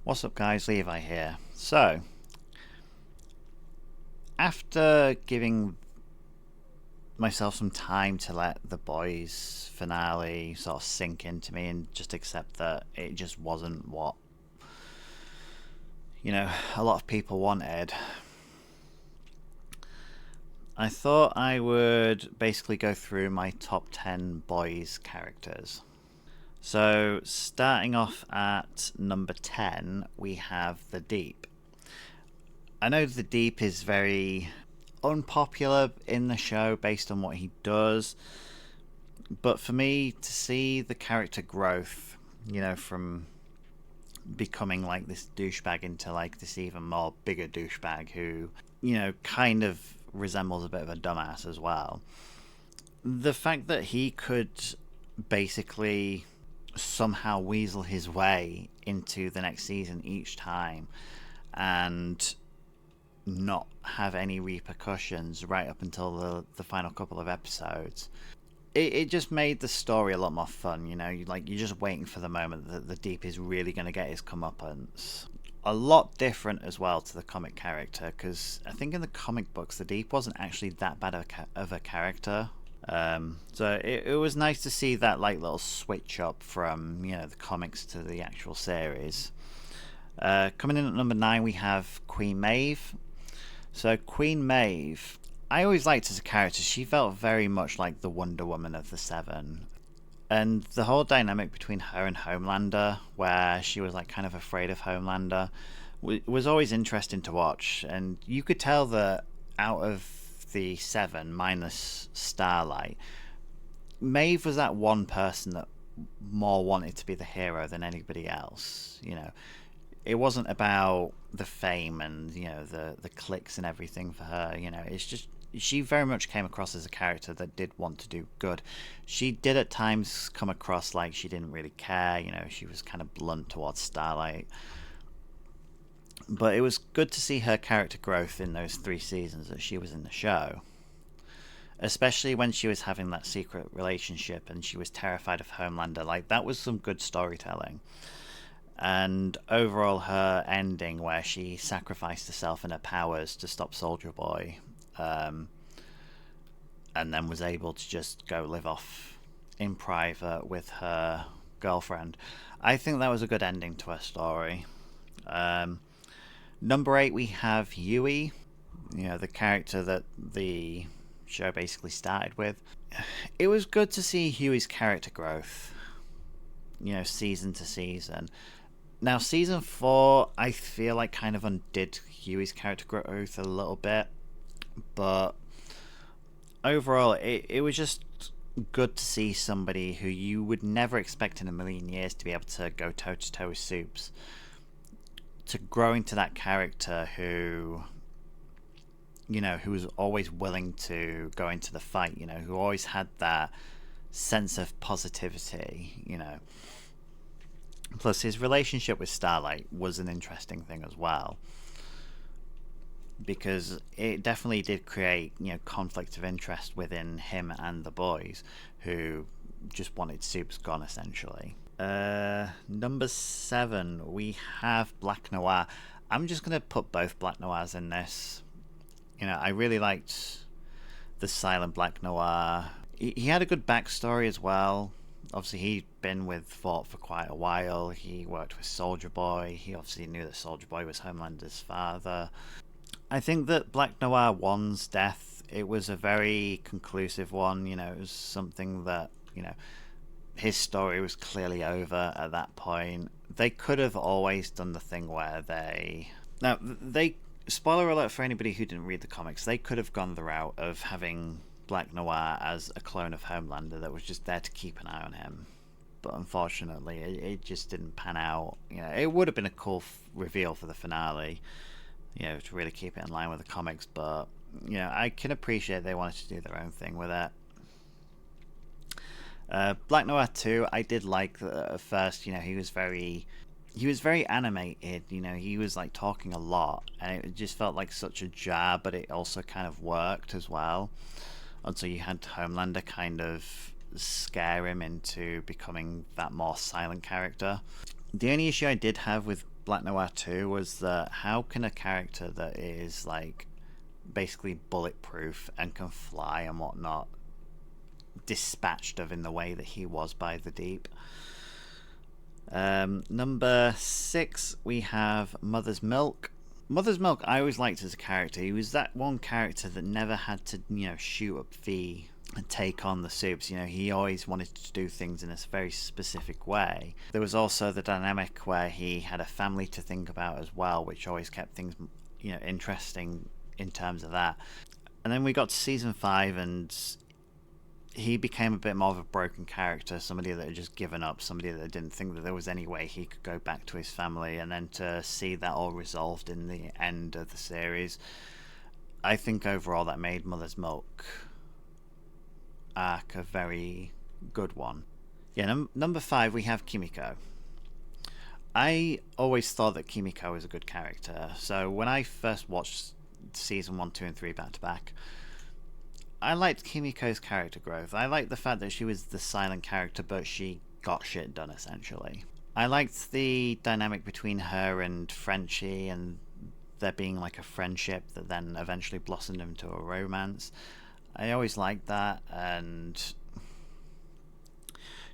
What's up guys, Levi here. So, after giving myself some time to let the boys finale sort of sink into me and just accept that it just wasn't what, a lot of people wanted, I thought I would basically go through my top 10 boys characters. So, starting off at number 10, we have the Deep. I know the Deep is very unpopular in the show based on what he does, but for me to see the character growth, from becoming like this douchebag into like this even more bigger douchebag who, kind of resembles a bit of a dumbass as well. The fact that he could basically somehow weasel his way into the next season each time and not have any repercussions right up until the final couple of episodes. It just made the story a lot more fun, you're just waiting for the moment that the Deep is really going to get his comeuppance. A lot different as well to the comic character, because I think in the comic books the Deep wasn't actually that bad of a character. So it was nice to see that like little switch up from the comics to the actual series. Coming in at number 9 we have Queen Maeve. So Queen Maeve, I always liked as a character. She felt very much like the Wonder Woman of the Seven. And the whole dynamic between her and Homelander, where she was like kind of afraid of Homelander, was always interesting to watch. And you could tell that out of the seven, minus Starlight, Maeve was that one person that more wanted to be the hero than anybody else. It wasn't about the fame and the clicks and everything for her. It's just she very much came across as a character that did want to do good. She did at times come across like she didn't really care. She was kind of blunt towards Starlight, but it was good to see her character growth in those 3 seasons that she was in the show, especially when she was having that secret relationship and she was terrified of Homelander. Like, that was some good storytelling. And overall, her ending where she sacrificed herself and her powers to stop Soldier Boy, and then was able to just go live off in private with her girlfriend, I think that was a good ending to her story. Number 8 we have Yui, the character that the show basically started with. It was good to see Huey's character growth, season to season. Now, season 4, I feel like kind of undid Huey's character growth a little bit, but overall, it was just good to see somebody who you would never expect in a million years to be able to go toe-to-toe with Soups, to grow into that character who was always willing to go into the fight, who always had that sense of positivity, Plus, his relationship with Starlight was an interesting thing as well, because it definitely did create, conflict of interest within him and the boys, who just wanted Soups gone, essentially. Number 7, we have Black Noir. I'm just going to put both Black Noirs in this. I really liked the silent Black Noir. He had a good backstory as well. Obviously, he'd been with Vought for quite a while. He worked with Soldier Boy. He obviously knew that Soldier Boy was Homelander's father. I think that Black Noir 1's death, it was a very conclusive one. It was something that, his story was clearly over at that point. They could have always done the thing where they spoiler alert for anybody who didn't read the comics, they could have gone the route of having Black Noir as a clone of Homelander that was just there to keep an eye on him. But unfortunately, it just didn't pan out. It would have been a cool reveal for the finale, to really keep it in line with the comics. But, I can appreciate they wanted to do their own thing with it. Black Noir 2, I did like at first. He was very animated. He was like talking a lot, and it just felt like such a jar, but it also kind of worked as well, until you had Homelander kind of scare him into becoming that more silent character. The only issue I did have with Black Noir 2 was that how can a character that is like basically bulletproof and can fly and whatnot dispatched of in the way that he was by the Deep? Number 6, we have Mother's Milk. Mother's Milk, I always liked as a character. He was that one character that never had to, shoot up V and take on the soups. He always wanted to do things in a very specific way. There was also the dynamic where he had a family to think about as well, which always kept things, interesting in terms of that. And then we got to season 5, and he became a bit more of a broken character, somebody that had just given up, somebody that didn't think that there was any way he could go back to his family, and then to see that all resolved in the end of the series, I think overall that made Mother's Milk arc a very good one. Yeah, number 5, we have Kimiko. I always thought that Kimiko was a good character, so when I first watched season 1, 2, and 3 back to back, I liked Kimiko's character growth. I liked the fact that she was the silent character, but she got shit done, essentially. I liked the dynamic between her and Frenchie, and there being like a friendship that then eventually blossomed into a romance. I always liked that, and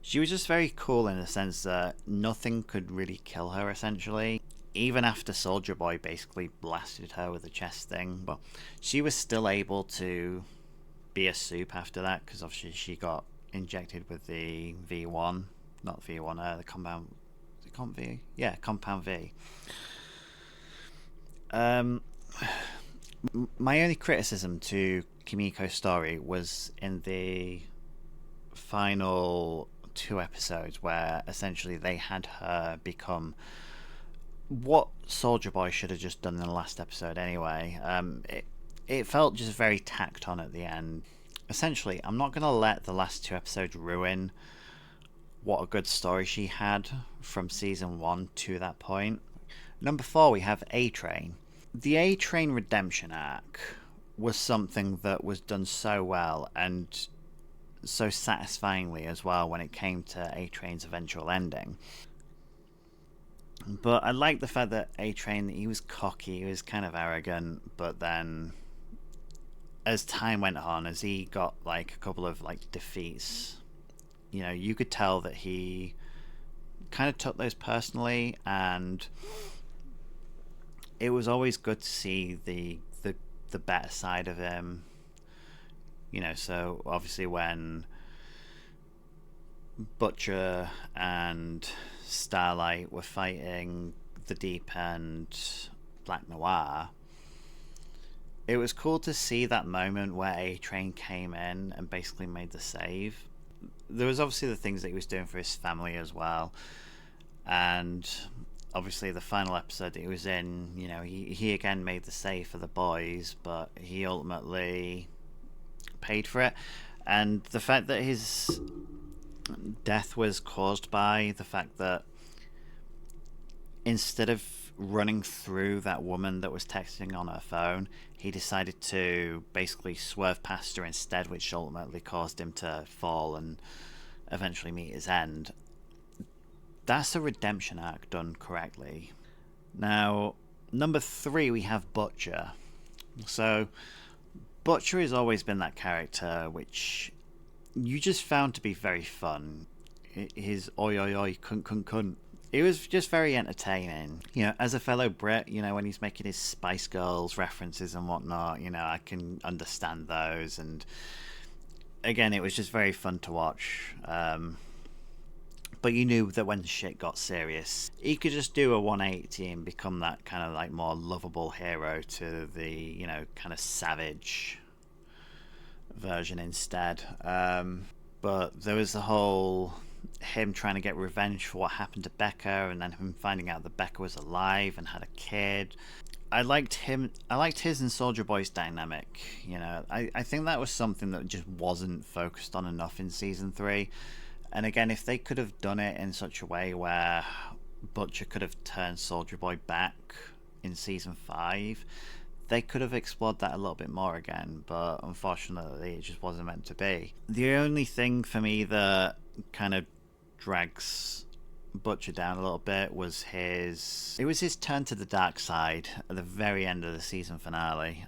she was just very cool in the sense that nothing could really kill her, essentially. Even after Soldier Boy basically blasted her with the chest thing, but she was still able to be a soup after that, because obviously she got injected with the V1, not V1, the compound. Is it Comp V? Yeah, Compound V. My only criticism to Kimiko's story was in the final 2 episodes, where essentially they had her become what Soldier Boy should have just done in the last episode anyway. It felt just very tacked on at the end. Essentially, I'm not going to let the last 2 episodes ruin what a good story she had from season 1 to that point. Number 4, we have A-Train. The A-Train redemption arc was something that was done so well and so satisfyingly as well when it came to A-Train's eventual ending. But I like the fact that A-Train, he was cocky, he was kind of arrogant, but then as time went on, as he got like a couple of like defeats, you could tell that he kind of took those personally, and it was always good to see the better side of him. So obviously when Butcher and Starlight were fighting the Deep and Black Noir, it was cool to see that moment where A-Train came in and basically made the save. There was obviously the things that he was doing for his family as well, and obviously the final episode that he was in, he again made the save for the boys, but he ultimately paid for it. And the fact that his death was caused by the fact that instead of running through that woman that was texting on her phone, he decided to basically swerve past her instead, which ultimately caused him to fall and eventually meet his end. That's a redemption arc done correctly. Now, number 3, we have Butcher. So Butcher has always been that character which you just found to be very fun. His oi oi oi cunt cunt cunt. It was just very entertaining. As a fellow Brit, when he's making his Spice Girls references and whatnot, I can understand those. And again, it was just very fun to watch. But you knew that when shit got serious, he could just do a 180 and become that kind of like more lovable hero to the, kind of savage version instead. But there was the whole him trying to get revenge for what happened to Becca, and then him finding out that Becca was alive and had a kid. I liked his and Soldier Boy's dynamic. I think that was something that just wasn't focused on enough in season 3. And again, if they could have done it in such a way where Butcher could have turned Soldier Boy back in season 5, they could have explored that a little bit more again, but unfortunately it just wasn't meant to be. The only thing for me that kind of drags Butcher down a little bit was it was his turn to the dark side at the very end of the season finale.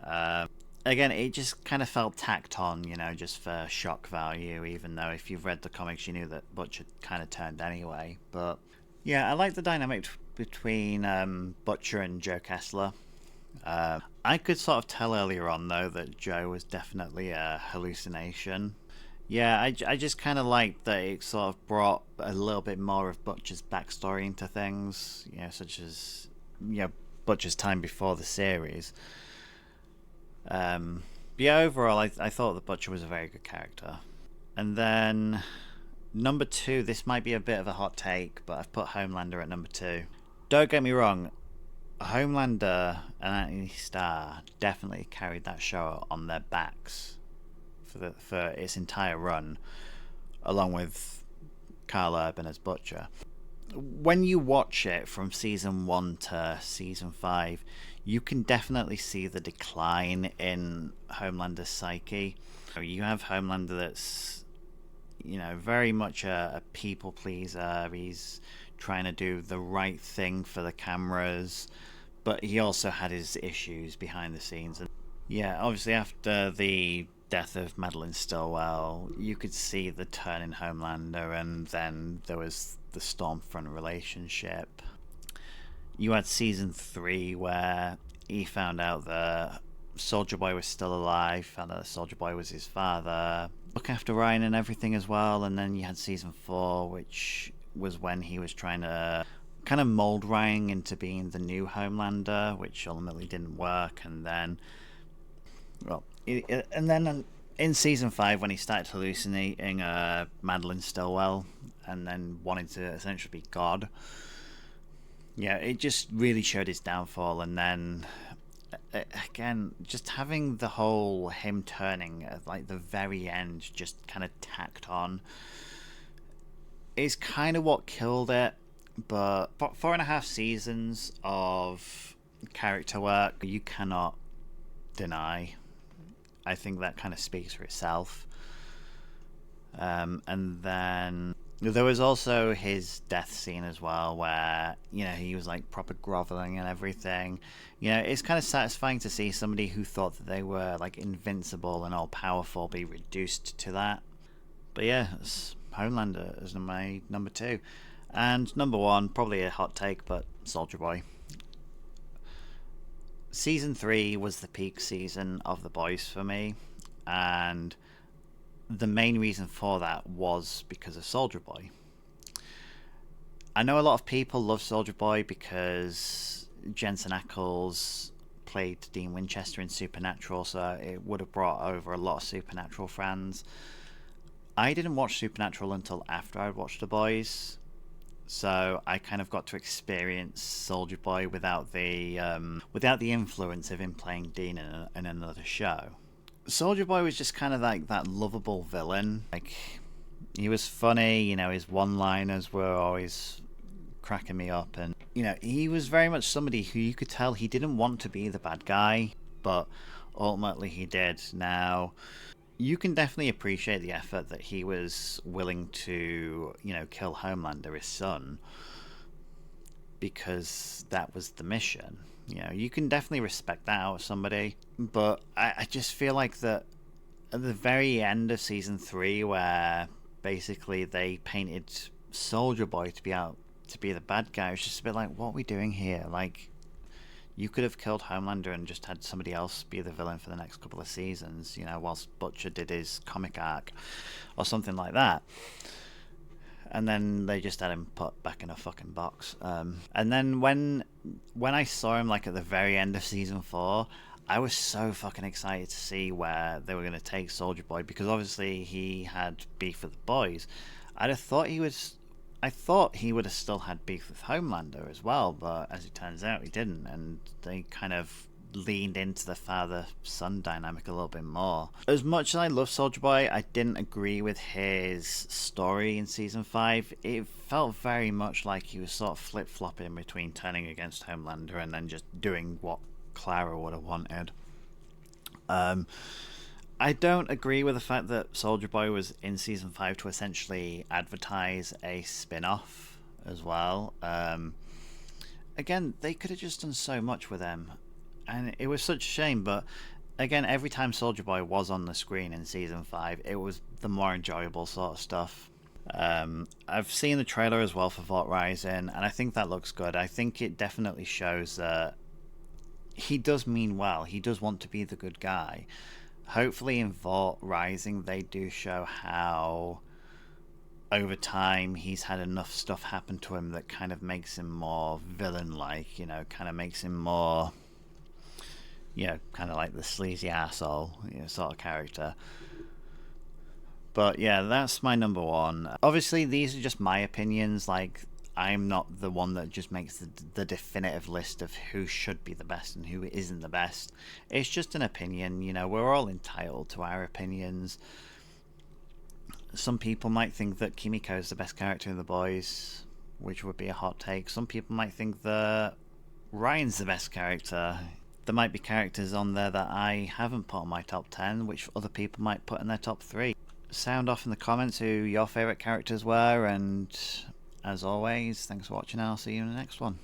Again, it just kind of felt tacked on, just for shock value, even though if you've read the comics, you knew that Butcher kind of turned anyway. But yeah, I like the dynamic between Butcher and Joe Kessler. I could sort of tell earlier on, though, that Joe was definitely a hallucination. Yeah, I just kind of liked that it sort of brought a little bit more of Butcher's backstory into things, such as, Butcher's time before the series. But yeah, overall, I thought that Butcher was a very good character. And then number two, this might be a bit of a hot take, but I've put Homelander at number two. Don't get me wrong, Homelander and Anthony Starr definitely carried that show on their backs for its entire run, along with Carl Urban as Butcher. When you watch it from season 1 to season 5, you can definitely see the decline in Homelander's psyche. You have Homelander that's, very much a people pleaser. He's trying to do the right thing for the cameras, but he also had his issues behind the scenes. And yeah, obviously after the death of Madeline Stillwell, you could see the turn in Homelander, and then there was the Stormfront relationship. You had season 3 where he found out that Soldier Boy was still alive, found out that Soldier Boy was his father, look after Ryan and everything as well. And then you had season 4, which was when he was trying to kind of mold Ryan into being the new Homelander, which ultimately didn't work. And then, in season 5, when he started hallucinating Madeline Stillwell and then wanting to essentially be God, yeah, it just really showed his downfall. And then again, just having the whole him turning at like the very end just kind of tacked on is kind of what killed it. But 4.5 seasons of character work, you cannot deny. I think that kind of speaks for itself. And then there was also his death scene as well, where he was like proper groveling and everything. It's kind of satisfying to see somebody who thought that they were like invincible and all powerful be reduced to that. But yeah, Homelander is my number 2, and number 1, probably a hot take, but Soldier Boy. Season 3 was the peak season of The Boys for me, and the main reason for that was because of Soldier Boy. I know a lot of people love Soldier Boy because Jensen Ackles played Dean Winchester in Supernatural, so it would have brought over a lot of Supernatural fans. I didn't watch Supernatural until after I'd watched The Boys, so I kind of got to experience Soldier Boy without the influence of him playing Dean in another show. Soldier Boy was just kind of like that lovable villain. Like, he was funny, his one-liners were always cracking me up, and he was very much somebody who you could tell he didn't want to be the bad guy, but ultimately he did. Now, you can definitely appreciate the effort that he was willing to, kill Homelander, his son, because that was the mission. You can definitely respect that out of somebody, but I just feel like that at the very end of season 3, where basically they painted Soldier Boy to be the bad guy, it's just a bit like, what are we doing here? Like, you could have killed Homelander and just had somebody else be the villain for the next couple of seasons, whilst Butcher did his comic arc or something like that. And then they just had him put back in a fucking box. And then when I saw him like at the very end of season 4, I was so fucking excited to see where they were going to take Soldier Boy, because obviously he had beef with the Boys. I thought he would have still had beef with Homelander as well, but as it turns out, he didn't, and they kind of leaned into the father-son dynamic a little bit more. As much as I love Soldier Boy, I didn't agree with his story in season 5. It felt very much like he was sort of flip-flopping between turning against Homelander and then just doing what Clara would have wanted. I don't agree with the fact that Soldier Boy was in season 5 to essentially advertise a spin-off as well. Again, they could have just done so much with him, and it was such a shame. But again, every time Soldier Boy was on the screen in season 5, it was the more enjoyable sort of stuff. I've seen the trailer as well for Vault Rising, and I think that looks good. I think it definitely shows that he does mean well. He does want to be the good guy. Hopefully, in Vault Rising, they do show how over time he's had enough stuff happen to him that kind of makes him more villain-like. You know, kind of makes him more, you know, kind of like the sleazy asshole, you know, sort of character. But yeah, that's my number one. Obviously, these are just my opinions. Like, I'm not the one that just makes the definitive list of who should be the best and who isn't the best. It's just an opinion, you know, we're all entitled to our opinions. Some people might think that Kimiko is the best character in The Boys, which would be a hot take. Some people might think that Ryan's the best character. There might be characters on there that I haven't put on my top 10, which other people might put in their top 3. Sound off in the comments who your favourite characters were, and as always, thanks for watching, and I'll see you in the next one.